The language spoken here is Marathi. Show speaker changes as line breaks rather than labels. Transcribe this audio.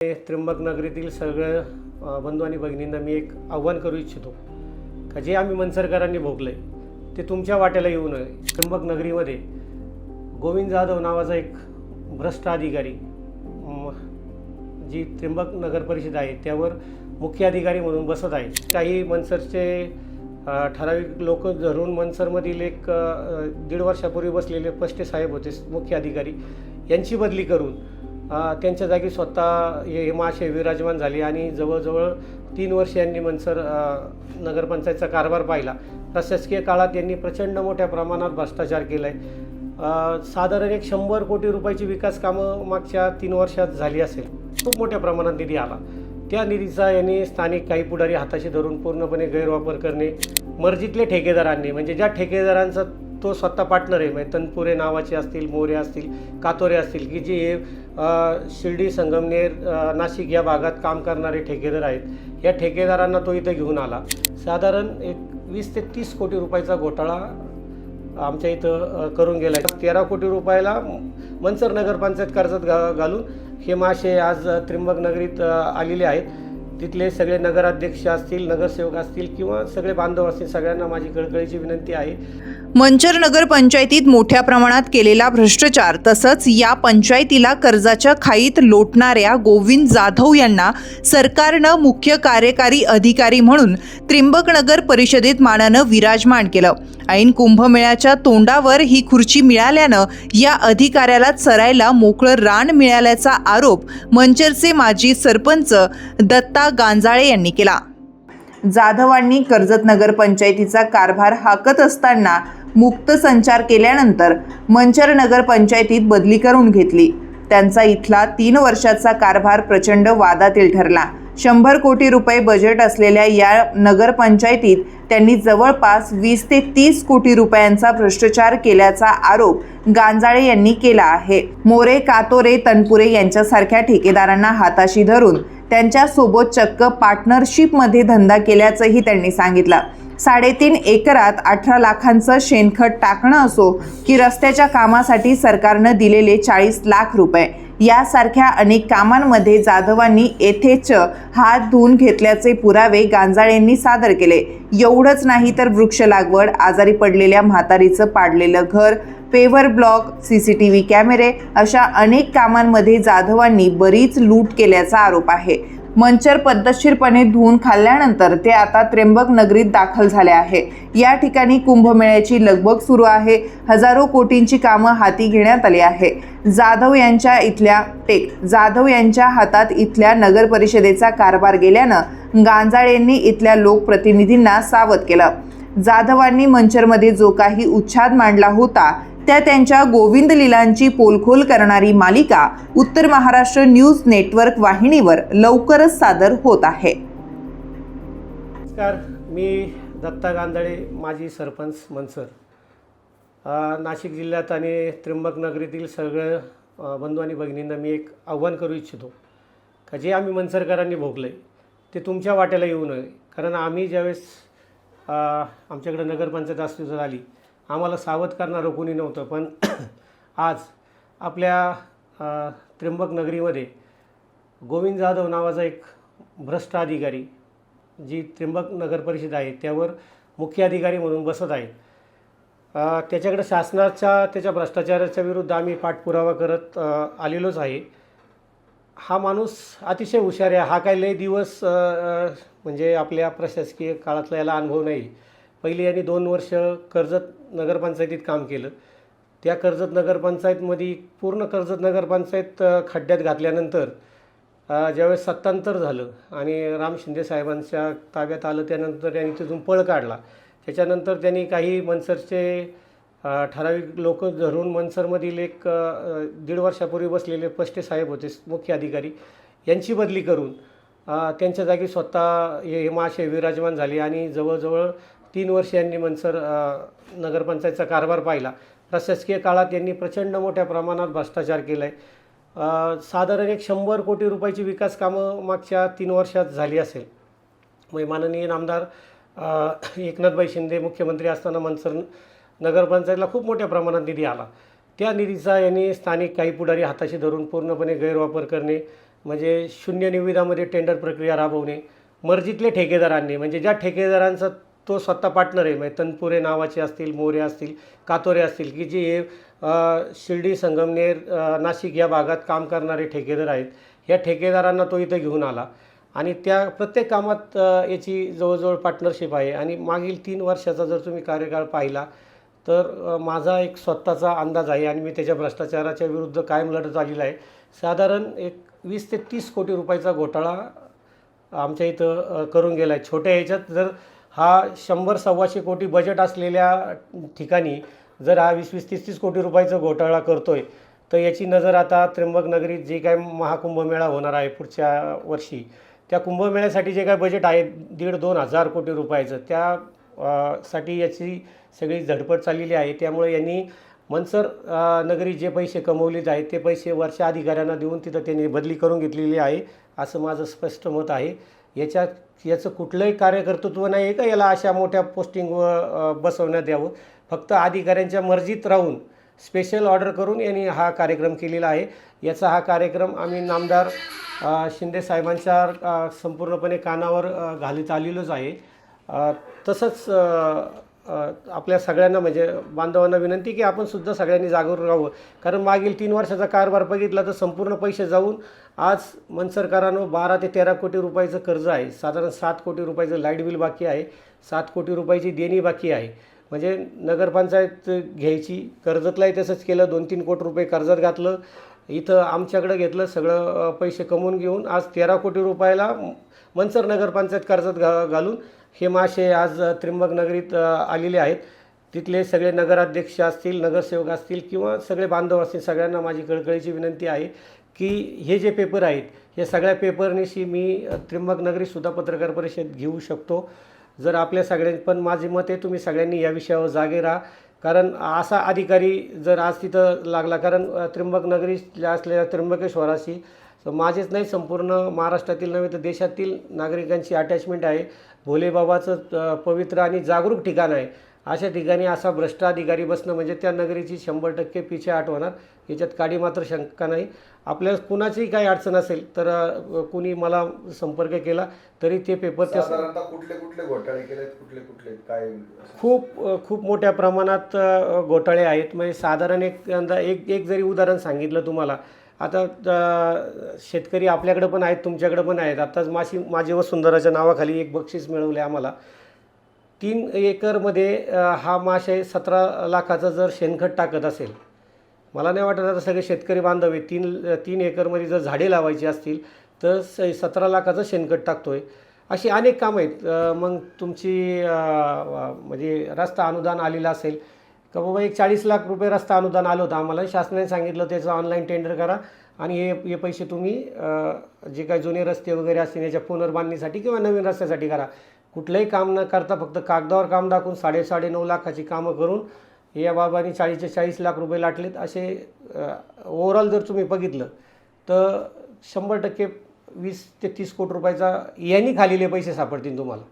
त्र्यंबकनगरीतील सगळ्या बंधू आणि भगिनींना मी एक आव्हान करू इच्छितो का जे आम्ही मनसरकरांनी भोगले ते तुमच्या वाट्याला येऊ नये। त्र्यंबकनगरीमध्ये गोविंद जाधव नावाचा एक भ्रष्ट अधिकारी जी त्र्यंबकनगर परिषद आहे त्यावर मुख्य अधिकारी म्हणून बसत आहे। काही मनसरचे ठराविक लोक धरून मनसरमधील एक 1.5 वर्षापूर्वी बसलेले पष्टे साहेब होते मुख्य अधिकारी, यांची बदली करून त्यांच्या जागी स्वतः हे महाशय विराजमान झाले आणि जवळजवळ 3 वर्ष यांनी मनसर नगरपंचायतचा कारभार पाहिला। प्रशासकीय काळात यांनी प्रचंड मोठ्या प्रमाणात भ्रष्टाचार केला आहे। साधारण 100 कोटी रुपयाची विकास कामं मागच्या 3 वर्षात झाली असेल। खूप मोठ्या प्रमाणात निधी आला। त्या निधीचा यांनी स्थानिक काही पुढारी हाताशी धरून पूर्णपणे गैरवापर करणे, मर्जीतले ठेकेदारांनी म्हणजे ज्या ठेकेदारांचा तो स्वतः पार्टनर आहे, म्हणजे तनपुरे नावाचे असतील, मोरे असतील, कातोरे असतील की जे शिर्डी, संगमनेर, नाशिक या भागात काम करणारे ठेकेदार आहेत। या ठेकेदारांना तो इथं घेऊन आला। साधारण एक 20 ते 30 कोटी रुपयाचा घोटाळा आमच्या इथं करून गेला आहे। 13 कोटी रुपयाला मनसर नगरपंचायत कर्जात घालून हे महाशय आज त्र्यंबकनगरीत आलेले आहेत। तिथले सगळे नगराध्यक्ष असतील, नगरसेवक असतील किंवा सगळे बांधव असतील, सगळ्यांना माझी कळकळीची विनंती आहे।
मंचर नगर पंचायतीत मोठ्या प्रमाणात केलेला भ्रष्टाचार तसंच या पंचायतीला कर्जाच्या खाईत लोटणाऱ्या गोविंद जाधव यांना सरकारनं मुख्य कार्यकारी अधिकारी म्हणून त्र्यंबकनगर परिषदेत मानानं विराजमान केलं। ऐन कुंभमेळ्याच्या तोंडावर ही खुर्ची मिळाल्यानं या अधिकाऱ्याला चरायला मोकळं रान मिळाल्याचा आरोप मंचरचे माजी सरपंच दत्ता गांजाळे यांनी केला। जाधवांनी कर्जत नगर पंचायतीचा कारभार हाकत असताना मुक्त संचार केल्यानंतर मंचर नगर पंचायतीत बदली करून घेतली। त्यांचा इथला 3 वर्षाचा कारभार प्रचंड वादातील ठरला। 100 कोटी रुपये बजेट असलेल्या या नगर पंचायतीत त्यांनी जवळपास 20 ते 30 कोटी रुपयांचा भ्रष्टाचार केल्याचा आरोप गांजाळे यांनी केला आहे। मोरे, कातोरे, तनपुरे यांच्यासारख्या ठेकेदारांना हाताशी धरून त्यांच्या सोबत चक्क पार्टनरशिपमध्ये धंदा केल्याचंही त्यांनी सांगितलं। 3.5 एकरात 18 लाखांचं शेणखत टाकणं असो की रस्त्याच्या कामासाठी सरकारनं दिलेले 40 लाख रुपये यासारख्या अनेक कामांमध्ये जाधवांनी येथेच हात धुवून घेतल्याचे पुरावे गांजाळेंनी सादर केले। एवढंच नाही तर वृक्ष लागवड, आजारी पडलेल्या म्हातारीचं पाडलेलं घर, पेवर ब्लॉक, CCTV कॅमेरे अशा अनेक कामांमध्ये जाधवांनी बरीच लूट केल्याचा आरोप आहे। मंचर पद्धतशीरपणे धुवून खाल्ल्यानंतर ते आता त्र्यंबकनगरीत दाखल झाले आहे। या ठिकाणी कुंभमेळ्याची लगबग सुरू आहे। हजारो कोटींची कामं हाती घेण्यात आली आहे। जाधव यांच्या हातात इथल्या नगर परिषदेचा कारभार गेल्यानं गांजाळेंनी इथल्या लोकप्रतिनिधींना सावध केलं। जाधवांनी मंचरमध्ये जो काही उच्छाद मांडला होता त्या त्यांच्या गोविंद लीलांची पोलखोल करणारी मालिका उत्तर महाराष्ट्र न्यूज नेटवर्क वाहिनीवर लवकरच सादर होत आहे।
नमस्कार, मी दत्ता गांजाळे, माजी सरपंच मनसर। नाशिक जिल्ह्यात आणि त्र्यंबकनगरीतील सगळ्या बंधू आणि भगिनींना मी एक आव्हान करू इच्छितो का जे आम्ही मनसरकरांनी भोगले ते तुमच्या वाट्याला येऊ नये। कारण आम्ही ज्यावेळेस आमच्याकडे नगरपंचायत अस्तित्वात आली आम्हाला सावध करणारं कोणी नव्हतं, पण आज आपल्या त्र्यंबकनगरीमध्ये गोविंद जाधव नावाचा एक भ्रष्ट अधिकारी जी त्र्यंबकनगर परिषद आहे त्यावर मुख्य अधिकारी म्हणून बसत आहे। त्याच्याकडे त्याच्या भ्रष्टाचाराच्या विरुद्ध आम्ही पाठपुरावा करत आलेलोच आहे। हा माणूस अतिशय हुशार आहे। हा काही लय दिवस म्हणजे आपल्या प्रशासकीय काळातला याला अनुभव नाही। पहिले यांनी 2 वर्ष कर्जत नगरपंचायतीत काम केलं। त्या कर्जत नगरपंचायतमध्ये पूर्ण कर्जत नगरपंचायत खड्ड्यात घातल्यानंतर ज्यावेळेस सत्तांतर झालं आणि राम शिंदे साहेबांच्या ताब्यात आलं त्यानंतर त्यांनी तिथून पळ काढला। त्याच्यानंतर त्यांनी काही मनसरचे ठराविक लोक धरून मनसरमधील एक 1.5 वर्षापूर्वी बसलेले पष्टे साहेब होते मुख्य अधिकारी, यांची बदली करून त्यांच्या जागी स्वतः हे महाशय विराजमान झाले आणि जवळजवळ 3 वर्ष यांनी मनसर नगरपंचायतचा कारभार पाहिला। प्रशासकीय काळात यांनी प्रचंड मोठ्या प्रमाणात भ्रष्टाचार केला आहे। साधारण 100 कोटी रुपयाची विकास कामं मागच्या 3 वर्षात झाली असेल। मग माननीय नामदार एकनाथभाई शिंदे मुख्यमंत्री असताना मनसर नगरपंचायतला खूप मोठ्या प्रमाणात निधी आला। त्या निधीचा यांनी स्थानिक काही पुढारी हाताशी धरून पूर्णपणे गैरवापर करणे, म्हणजे शून्य निविदामध्ये टेंडर प्रक्रिया राबवणे, मर्जीतले ठेकेदारांनी म्हणजे ज्या ठेकेदारांचा तो स्वतः पार्टनर आहे, म्हणजे तनपुरे नावाचे असतील, मोरे असतील, कातोरे असतील, की जे शिर्डी, संगमनेर, नाशिक या भागात काम करणारे ठेकेदार आहेत, ह्या ठेकेदारांना तो इथं घेऊन आला आणि त्या प्रत्येक कामात याची जवळजवळ पार्टनरशिप आहे. आणि मागील 3 वर्षाचा जर तुम्ही कार्यकाळ पाहिला तर माझा एक स्वतःचा अंदाज आहे आणि मी त्याच्या भ्रष्टाचाराच्या विरुद्ध कायम लढत आलेला आहे. साधारण एक 20 ते 30 कोटी रुपयाचा घोटाळा आमच्या इथं करून गेला आहे. छोट्या ह्याच्यात जर हा 100-125 कोटी बजेट असलेल्या ठिकाणी जर हा 20-20, 30-30 कोटी रुपयाचा घोटाळा करतो आहे, तर याची नजर आता त्र्यंबकनगरीत जे काय महाकुंभमेळा होणार आहे पुढच्या वर्षी, त्या कुंभमेळ्यासाठी जे काय बजेट आहे 1,500-2 हजार कोटी रुपयाचं, साठी याची सगळी धडपड चाललेली आहे. त्यामुळे यांनी मनसर नगरी जे पैसे कमवले आहेत ते पैसे वरच्या अधिकाऱ्यांना देऊन तिथं त्यांनी बदली करून घेतलेली आहे, असं माझं स्पष्ट मत आहे. याचं कुठलंही कार्यकर्तृत्व नाही आहे का याला अशा मोठ्या पोस्टिंगवर बसवण्यात यावं. फक्त अधिकाऱ्यांच्या मर्जीत राहून स्पेशल ऑर्डर करून यांनी हा कार्यक्रम केलेला आहे. याचा हा कार्यक्रम आम्ही नामदार शिंदे साहेबांच्या संपूर्णपणे कानावर घालीत आलेलोच आहे. तसंच आपल्या सगळ्यांना म्हणजे बांधवांना विनंती की आपण सुद्धा सगळ्यांनी जागरूक राहावं. कारण मागील 3 वर्षाचा कारभार बघितला तर संपूर्ण पैसे जाऊन आज मनसरकारांनो 12 ते 13 कोटी रुपयाचं कर्ज आहे. साधारण 7 कोटी रुपयाचं लाईट बिल बाकी आहे, 7 कोटी रुपयाची देणी बाकी आहे. म्हणजे नगरपंचायत घ्यायची, कर्जतलाही तसंच केलं, 2-3 कोटी रुपये कर्जात घातलं, इथं आमच्याकडं घेतलं, सगळं पैसे कमवून घेऊन आज 13 कोटी रुपयाला मनसर नगरपंचायत कर्जात घालून हे मासे आज त्र्यंबकनगरीत आलेले आहेत. तिथले सगळे नगराध्यक्ष असतील, नगरसेवक असतील किंवा सगळे बांधव असतील, सगळ्यांना माझी कळकळीची विनंती आहे की हे जे पेपर आहेत हे सगळ्या पेपरनिशी मी त्र्यंबकनगरीतसुद्धा पत्रकार परिषद घेऊ शकतो. जर आपल्या सगळ्यांनी, पण माझे मत आहे तुम्ही सगळ्यांनी या विषयावर जागे राहा. कारण असा अधिकारी जर आज तिथं लागला, कारण त्र्यंबकनगरी असलेल्या त्र्यंबकेश्वराशी माझेच नाही संपूर्ण महाराष्ट्रातील नव्हे तर देशातील नागरिकांची अटॅचमेंट आहे. भोलेबाबाचं पवित्र आणि जागरूक ठिकाण आहे. अशा ठिकाणी असा भ्रष्ट अधिकारी बसणं म्हणजे त्या नगरीची 100% पिछेहाट होणार, याच्यात काडी मात्र शंका नाही. आपल्याला कुणाचीही काही अडचण असेल तर कुणी मला संपर्क केला तरी ते पेपर त्या
साधारणतः कुठले घोटाळे केलेत, कुठले काय?
खूप मोठ्या प्रमाणात घोटाळे आहेत. म्हणजे साधारण एक जरी उदाहरण सांगितलं तुम्हाला, आता शेतकरी आपल्याकडे पण आहेत, तुमच्याकडे पण आहेत. आत्ताच माझी वसुंधराच्या नावाखाली एक बक्षीस मिळवले आम्हाला. 3 एकरमध्ये हा मासे 17 लाखाचं जर शेणखत टाकत असेल, मला नाही वाटत आता सगळे शेतकरी बांधव आहेत, 3 एकरमध्ये जर झाडे लावायची असतील तर 17 लाखाचं शेणखत टाकतो आहे. अशी अनेक कामं आहेत. मग तुमची म्हणजे रस्ता अनुदान आलेलं असेल का बाबा, एक 40 लाख रुपये रस्ता अनुदान आलं होतं आम्हाला, शासनाने सांगितलं त्याचं ऑनलाईन टेंडर करा आणि हे पैसे तुम्ही जे काही जुने रस्ते वगैरे असतील याच्या पुनर्बांधणीसाठी किंवा नवीन रस्त्यासाठी करा. कुठलंही काम न करता फक्त कागदावर काम दाखवून 9.5 लाखाची कामं करून या बाबांनी 40 लाख रुपये लाटलेत. असे ओव्हरऑल जर तुम्ही बघितलं तर 100% 20 ते 30 कोटी रुपयाचा यांनी खालीले पैसे सापडतील तुम्हाला.